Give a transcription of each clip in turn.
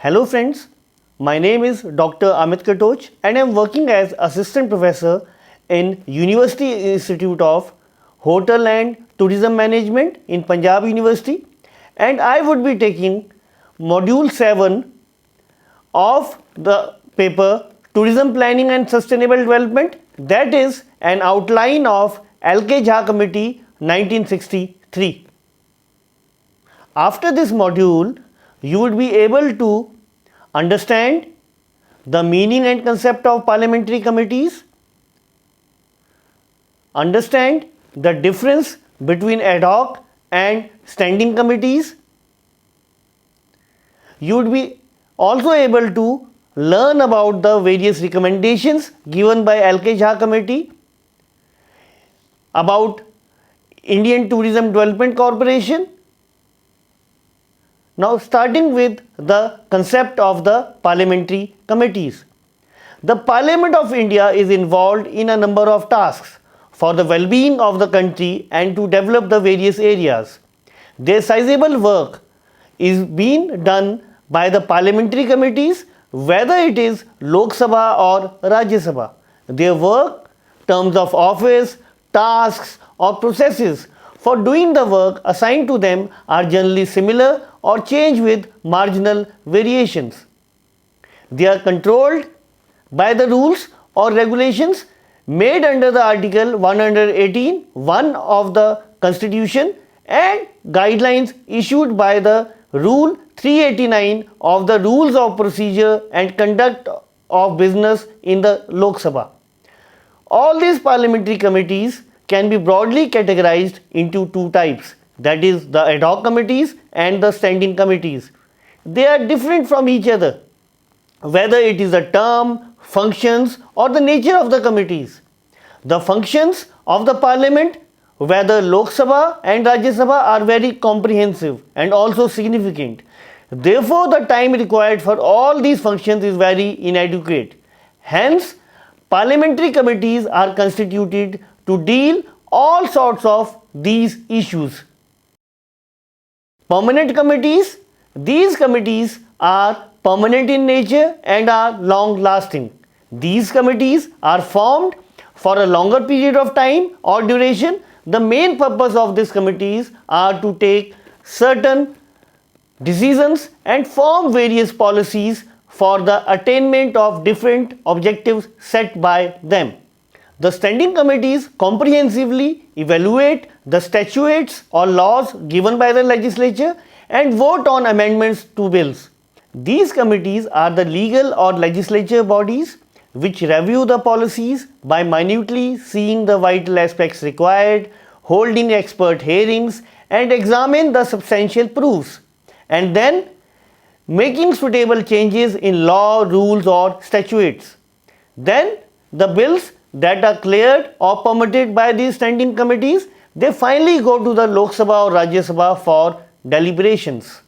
Hello friends, my name is Dr. Amit Katoch and I am working as Assistant Professor in University Institute of Hotel and Tourism Management in Punjab University, and I would be taking Module 7 of the paper Tourism Planning and Sustainable Development, that is an outline of L.K. Jha Committee 1963. After this module, you would be able to understand the meaning and concept of parliamentary committees, understand the difference between ad hoc and standing committees. You would be also able to learn about the various recommendations given by L.K. Jha Committee about Indian Tourism Development Corporation. Now, starting with the concept of the parliamentary committees. The Parliament of India is involved in a number of tasks for the well-being of the country and to develop the various areas. Their sizable work is being done by the parliamentary committees, whether it is Lok Sabha or Rajya Sabha. Their work, terms of office, tasks or processes for doing the work assigned to them are generally similar or change with marginal variations. They are controlled by the rules or regulations made under the Article 118(1) of the Constitution and guidelines issued by the Rule 389 of the Rules of Procedure and Conduct of Business in the Lok Sabha. All these parliamentary committees can be broadly categorized into two types, that is the ad hoc committees and the standing committees. They are different from each other, whether it is the term, functions or the nature of the committees. The functions of the parliament, whether Lok Sabha and Rajya Sabha, are very comprehensive and also significant. Therefore, the time required for all these functions is very inadequate. Hence, parliamentary committees are constituted to deal all sorts of these issues. Permanent committees. These committees are permanent in nature and are long lasting. These committees are formed for a longer period of time or duration. The main purpose of these committees are to take certain decisions and form various policies for the attainment of different objectives set by them. The standing committees comprehensively evaluate the statutes or laws given by the legislature and vote on amendments to bills. These committees are the legal or legislature bodies which review the policies by minutely seeing the vital aspects required, holding expert hearings and examine the substantial proofs, and then making suitable changes in law, rules or statutes. Then the bills that are cleared or permitted by these standing committees, they finally go to the Lok Sabha or Rajya Sabha for deliberations.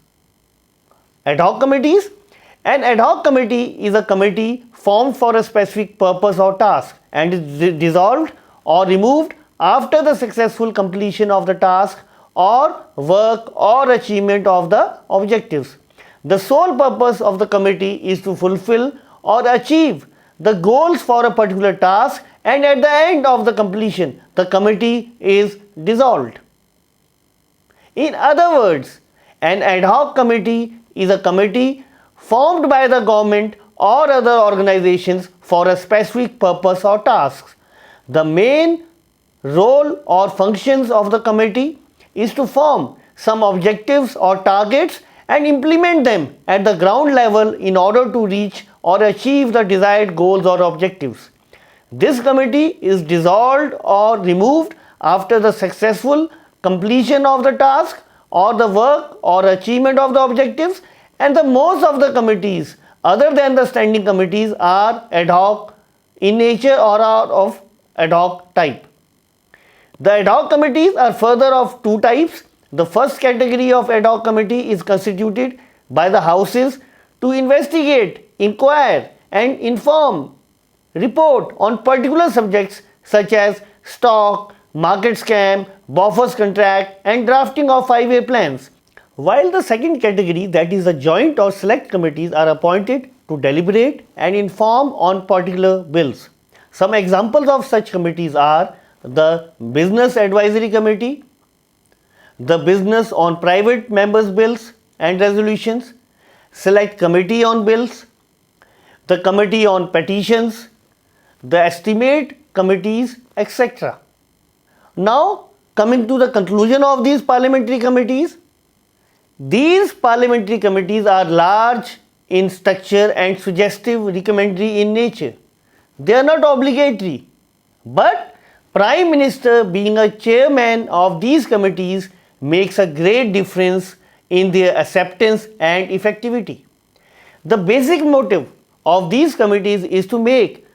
Ad hoc committees. An ad hoc committee is a committee formed for a specific purpose or task and is dissolved or removed after the successful completion of the task or work or achievement of the objectives. The sole purpose of the committee is to fulfill or achieve the goals for a particular task, and at the end of the completion, the committee is dissolved. In other words, an ad hoc committee is a committee formed by the government or other organizations for a specific purpose or tasks. The main role or functions of the committee is to form some objectives or targets and implement them at the ground level in order to reach or achieve the desired goals or objectives. This committee is dissolved or removed after the successful completion of the task or the work or achievement of the objectives, and the most of the committees other than the standing committees are ad hoc in nature or are of ad hoc type. The ad hoc committees are further of two types. The first category of ad hoc committee is constituted by the houses to investigate, inquire and inform, report on particular subjects such as stock, market scam, Bofors contract and drafting of 5-year plans. While the second category, that is the joint or select committees, are appointed to deliberate and inform on particular bills. Some examples of such committees are the Business Advisory Committee, the Business on Private Members Bills and Resolutions, Select Committee on Bills, the Committee on Petitions, the Estimate Committees, etc. Now, coming to the conclusion of these parliamentary committees, these parliamentary committees are large in structure and suggestive recommendatory in nature. They are not obligatory, but Prime Minister being a chairman of these committees makes a great difference in their acceptance and effectivity. The basic motive of these committees is to make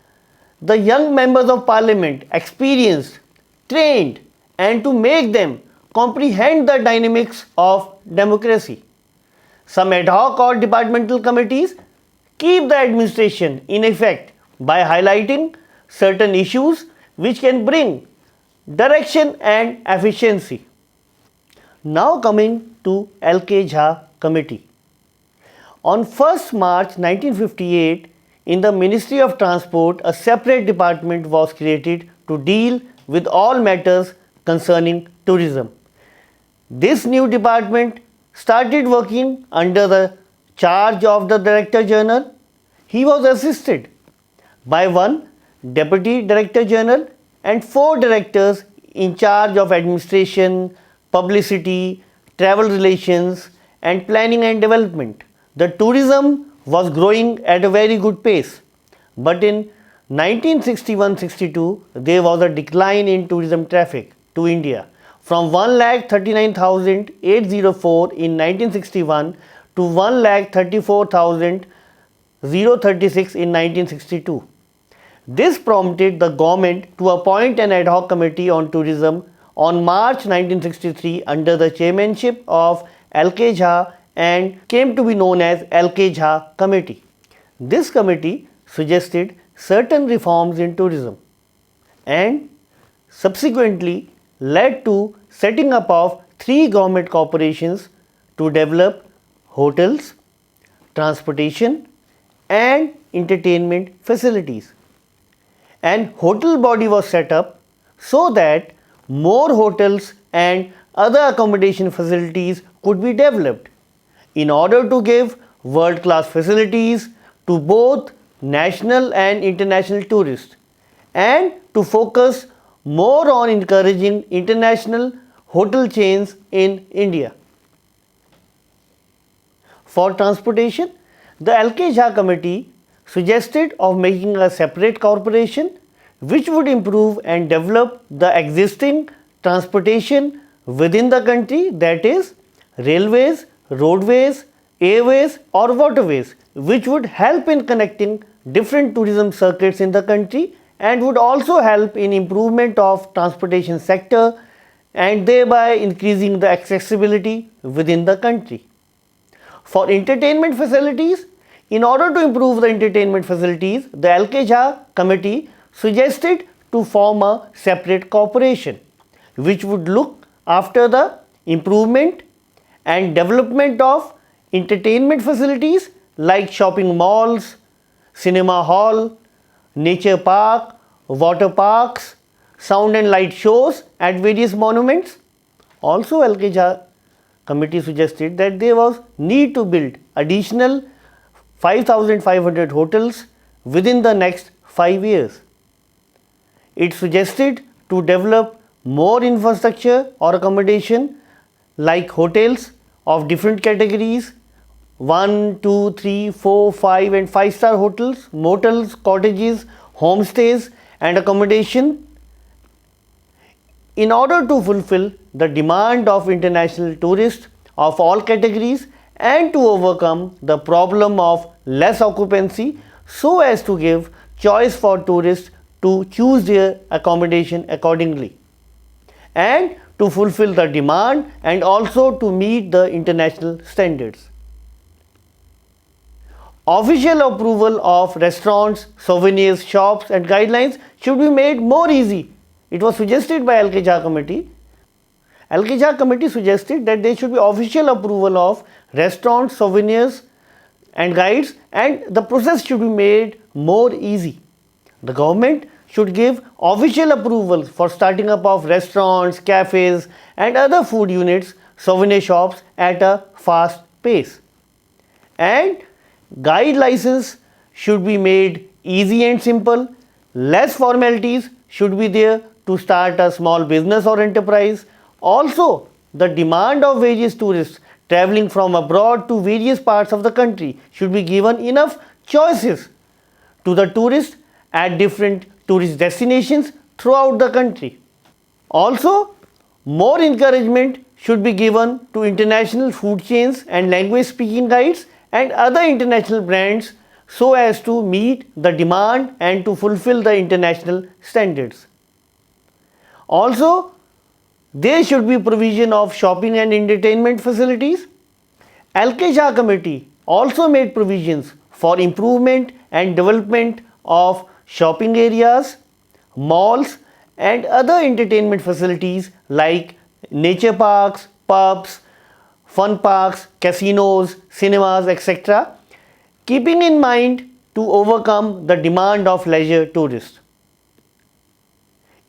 the young members of parliament experienced, trained, and to make them comprehend the dynamics of democracy. Some ad hoc or departmental committees keep the administration in effect by highlighting certain issues which can bring direction and efficiency. Now coming to L.K. Jha Committee. On 1st March 1958, in the Ministry of Transport, a separate department was created to deal with all matters concerning tourism. This new department started working under the charge of the Director General. He was assisted by one Deputy Director General and 4 directors in charge of administration, publicity, travel relations, and planning and development. The tourism was growing at a very good pace, but in 1961-62 there was a decline in tourism traffic to India from 1,39,804 in 1961 to 1,34,036 in 1962. This prompted the government to appoint an ad hoc committee on tourism on March 1963 under the chairmanship of L.K. Jha and came to be known as L.K. Jha Committee. This committee suggested certain reforms in tourism and subsequently led to setting up of 3 government corporations to develop hotels, transportation and entertainment facilities. An hotel body was set up so that more hotels and other accommodation facilities could be developed in order to give world-class facilities to both national and international tourists and to focus more on encouraging international hotel chains in India. For transportation, the L.K. Jha Committee suggested of making a separate corporation which would improve and develop the existing transportation within the country, that is railways, roadways, airways or waterways, which would help in connecting different tourism circuits in the country and would also help in improvement of transportation sector and thereby increasing the accessibility within the country. For entertainment facilities, in order to improve the entertainment facilities, the L.K. Jha Committee suggested to form a separate corporation which would look after the improvement and development of entertainment facilities like shopping malls, cinema hall, nature park, water parks, sound and light shows at various monuments. Also, L.K. Jha Committee suggested that there was need to build additional 5,500 hotels within the next 5 years. It suggested to develop more infrastructure or accommodation like hotels of different categories 1, 2, 3, 4, 5 and 5-star hotels, motels, cottages, homestays and accommodation in order to fulfill the demand of international tourists of all categories and to overcome the problem of less occupancy so as to give choice for tourists to choose their accommodation accordingly and to fulfill the demand and also to meet the international standards. Official approval of restaurants, souvenirs, shops and guidelines should be made more easy. It was suggested by L.K. Jha Committee LK committee suggested that there should be official approval of restaurants, souvenirs and guides, and the process should be made more easy. The government should give official approval for starting up of restaurants, cafes and other food units, souvenir shops at a fast pace. And guide license should be made easy and simple. Less formalities should be there to start a small business or enterprise. Also, the demand of various tourists traveling from abroad to various parts of the country should be given enough choices to the tourists at different tourist destinations throughout the country. Also, more encouragement should be given to international food chains and language speaking guides and other international brands so as to meet the demand and to fulfill the international standards. Also, there should be provision of shopping and entertainment facilities. LK Jha committee also made provisions for improvement and development of shopping areas, malls and other entertainment facilities like nature parks, pubs, fun parks, casinos, cinemas, etc., keeping in mind to overcome the demand of leisure tourists.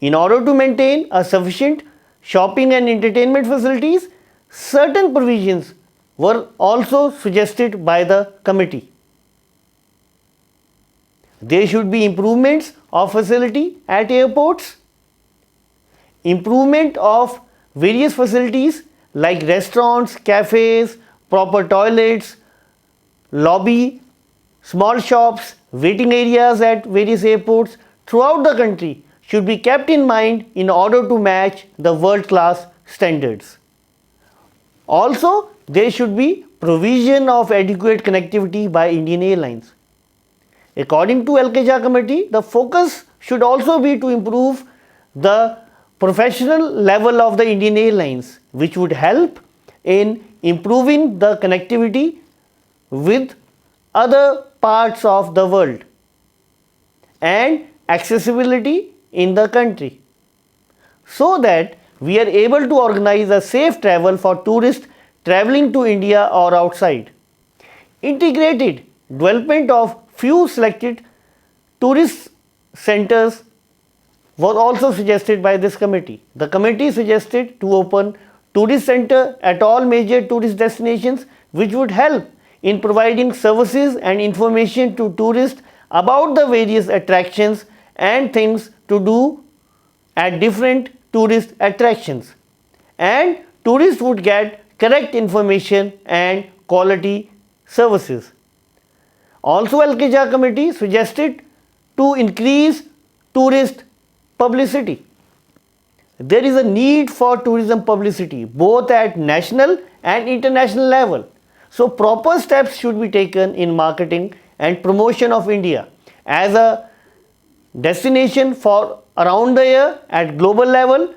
In order to maintain a sufficient shopping and entertainment facilities, certain provisions were also suggested by the committee. There should be improvements of facility at airports, improvement of various facilities like restaurants, cafes, proper toilets, lobby, small shops, waiting areas at various airports throughout the country should be kept in mind in order to match the world-class standards. Also, there should be provision of adequate connectivity by Indian Airlines. According to LK Jha committee, the focus should also be to improve the professional level of the Indian Airlines, which would help in improving the connectivity with other parts of the world and accessibility in the country, so that we are able to organize a safe travel for tourists traveling to India or outside. Integrated development of few selected tourist centers was also suggested by this committee. The committee suggested to open tourist center at all major tourist destinations, which would help in providing services and information to tourists about the various attractions and things to do at different tourist attractions, and tourists would get correct information and quality services. Also, LK Jha committee suggested to increase tourist publicity. There is a need for tourism publicity both at national and international level. So, proper steps should be taken in marketing and promotion of India as a destination for around the year at global level.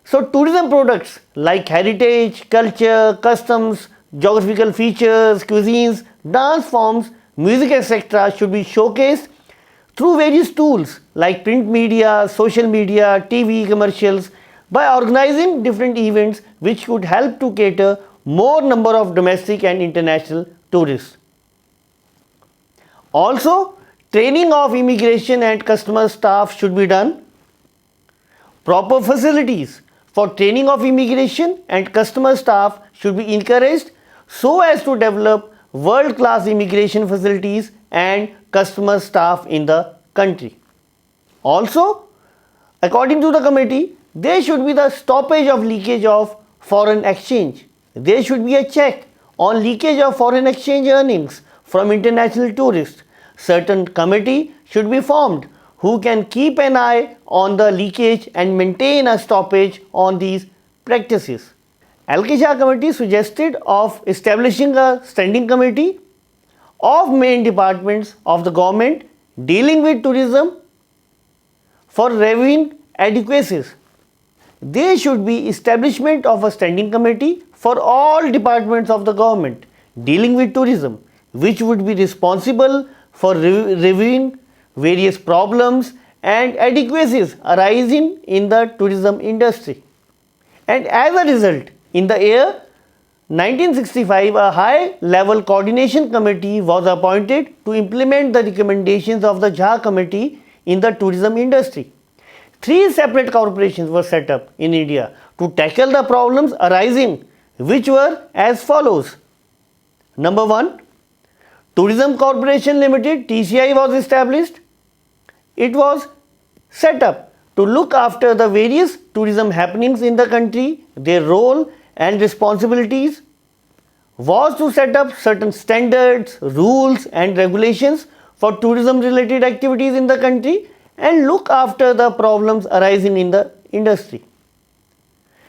So, tourism products like heritage, culture, customs, geographical features, cuisines, dance forms, music, etc. should be showcased through various tools like print media, social media, TV commercials, by organizing different events which could help to cater more number of domestic and international tourists. Also, training of immigration and customs staff should be done. Proper facilities for training of immigration and customs staff should be encouraged so as to develop world-class immigration facilities and customs staff in the country. Also, according to the committee, there should be the stoppage of leakage of foreign exchange. There should be a check on leakage of foreign exchange earnings from international tourists. Certain committee should be formed who can keep an eye on the leakage and maintain a stoppage on these practices. LK Jha committee suggested of establishing a standing committee of main departments of the government dealing with tourism for reviewing adequacies. There should be establishment of a standing committee for all departments of the government dealing with tourism, which would be responsible for reviewing various problems and adequacies arising in the tourism industry. And as a result, in the year 1965, a high-level coordination committee was appointed to implement the recommendations of the Jha Committee in the tourism industry. 3 separate corporations were set up in India to tackle the problems arising, which were as follows. Number 1, Tourism Corporation Limited (TCI) was established. It was set up to look after the various tourism happenings in the country. Their role and responsibilities was to set up certain standards, rules and regulations for tourism related activities in the country and look after the problems arising in the industry.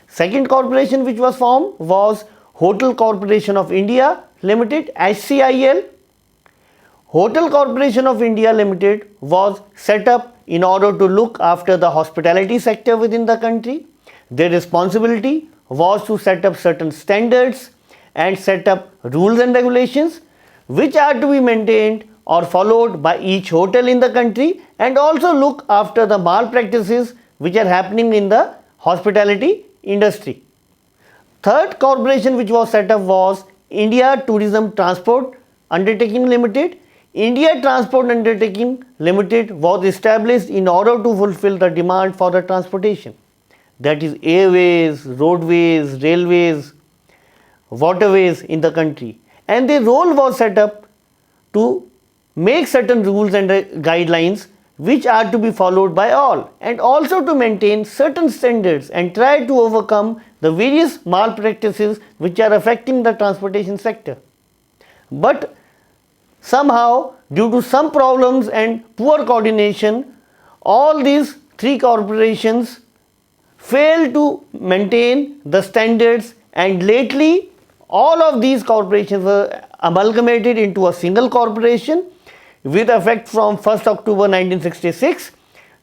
Second corporation which was formed was Hotel Corporation of India Limited (HCIL). Hotel Corporation of India Limited was set up in order to look after the hospitality sector within the country. Their responsibility was to set up certain standards and set up rules and regulations which are to be maintained or followed by each hotel in the country, and also look after the malpractices which are happening in the hospitality industry. Third corporation which was set up was India Tourism Transport Undertaking Limited. India Transport Undertaking Limited was established in order to fulfill the demand for the transportation, that is airways, roadways, railways, waterways in the country, and their role was set up to make certain rules and guidelines which are to be followed by all, and also to maintain certain standards and try to overcome the various malpractices which are affecting the transportation sector. But somehow, due to some problems and poor coordination, all these 3 corporations failed to maintain the standards, and lately all of these corporations were amalgamated into a single corporation with effect from 1st October 1966.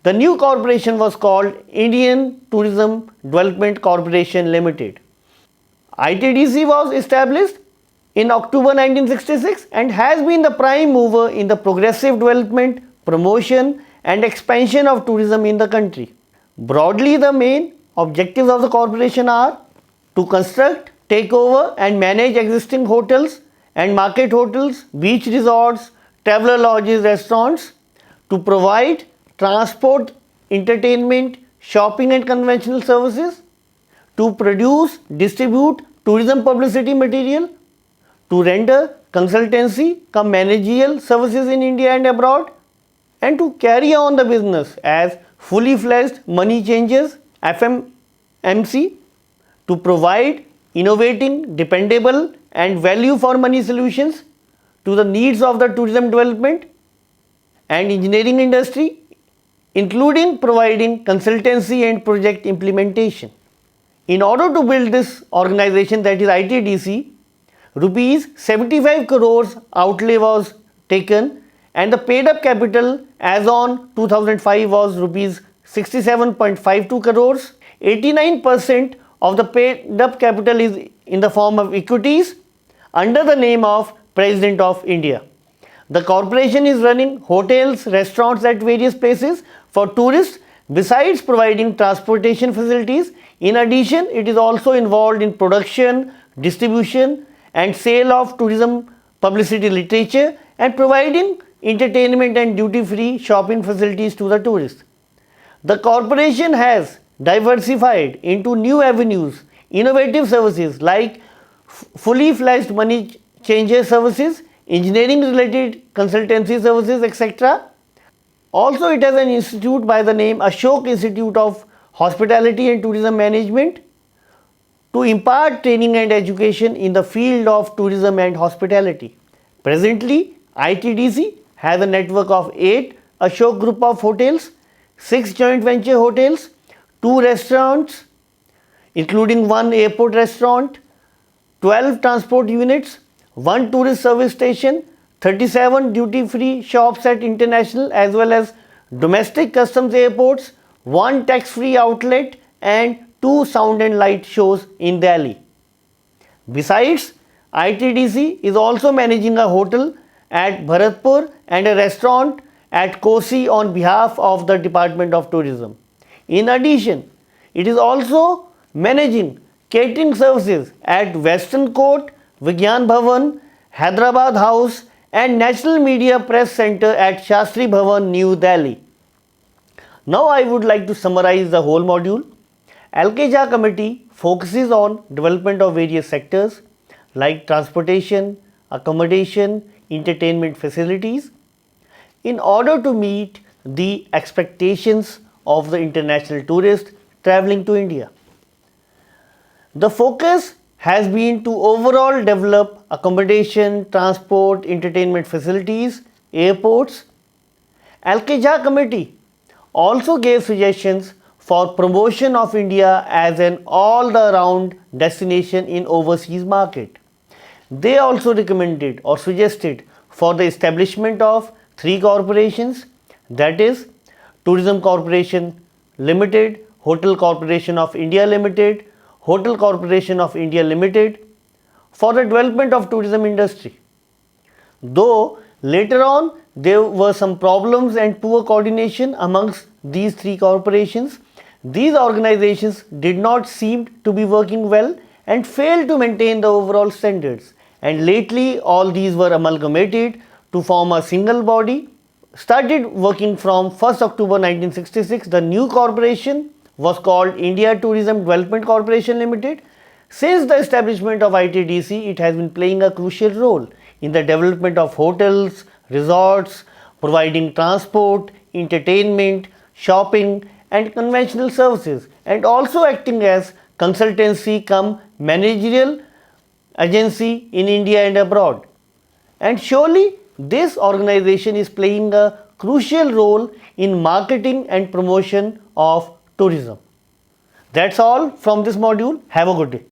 The new corporation was called Indian Tourism Development Corporation Limited. ITDC was established in October 1966 and has been the prime mover in the progressive development, promotion and expansion of tourism in the country. Broadly, the main objectives of the corporation are to construct, take over and manage existing hotels and market hotels, beach resorts, traveler lodges, restaurants, to provide transport, entertainment, shopping and conventional services, to produce, distribute tourism publicity material, to render consultancy cum managerial services in India and abroad, and to carry on the business as fully fledged money changers FMMC, to provide innovating, dependable and value for money solutions to the needs of the tourism development and engineering industry, including providing consultancy and project implementation. In order to build this organization, that is ITDC, rupees 75 crores outlay was taken, and the paid up capital as on 2005 was rupees 67.52 crores. 89% of the paid up capital is in the form of equities under the name of President of India. The corporation is running hotels, restaurants at various places for tourists besides providing transportation facilities. In addition, it is also involved in production, distribution and sale of tourism publicity literature and providing entertainment and duty-free shopping facilities to the tourists. The corporation has diversified into new avenues, innovative services like fully fledged money changer services, engineering related consultancy services, etc. Also, it has an institute by the name Ashok Institute of Hospitality and Tourism Management to impart training and education in the field of tourism and hospitality. Presently, ITDC has a network of 8 Ashok Group of hotels, 6 joint venture hotels, 2 restaurants including 1 airport restaurant, 12 transport units, 1 tourist service station, 37 duty-free shops at international as well as domestic customs airports, 1 tax-free outlet and 2 sound and light shows in Delhi. Besides, ITDC is also managing a hotel at Bharatpur and a restaurant at Kosi on behalf of the Department of Tourism. In addition, it is also managing catering services at Western Court, Vigyan Bhavan, Hyderabad House and National Media Press Center at Shastri Bhavan, New Delhi. Now I would like to summarize the whole module. Alkeja Committee focuses on development of various sectors like transportation, accommodation, entertainment facilities in order to meet the expectations of the international tourist traveling to India. The focus has been to overall develop accommodation, transport, entertainment facilities, airports. Alkeja Committee also gave suggestions for promotion of India as an all-around destination in overseas market. They also recommended or suggested for the establishment of 3 corporations, that is Tourism Corporation Limited, Hotel Corporation of India Limited, Hotel Corporation of India Limited for the development of tourism industry. Though later on there were some problems and poor coordination amongst these 3 corporations, these organizations did not seem to be working well and failed to maintain the overall standards. And lately all these were amalgamated to form a single body. Started working from 1st October 1966, the new corporation was called India Tourism Development Corporation Limited. Since the establishment of ITDC, it has been playing a crucial role in the development of hotels, resorts, providing transport, entertainment, shopping and conventional services, and also acting as consultancy cum managerial agency in India and abroad. And surely this organization is playing a crucial role in marketing and promotion of tourism. That's all from this module. Have a good day.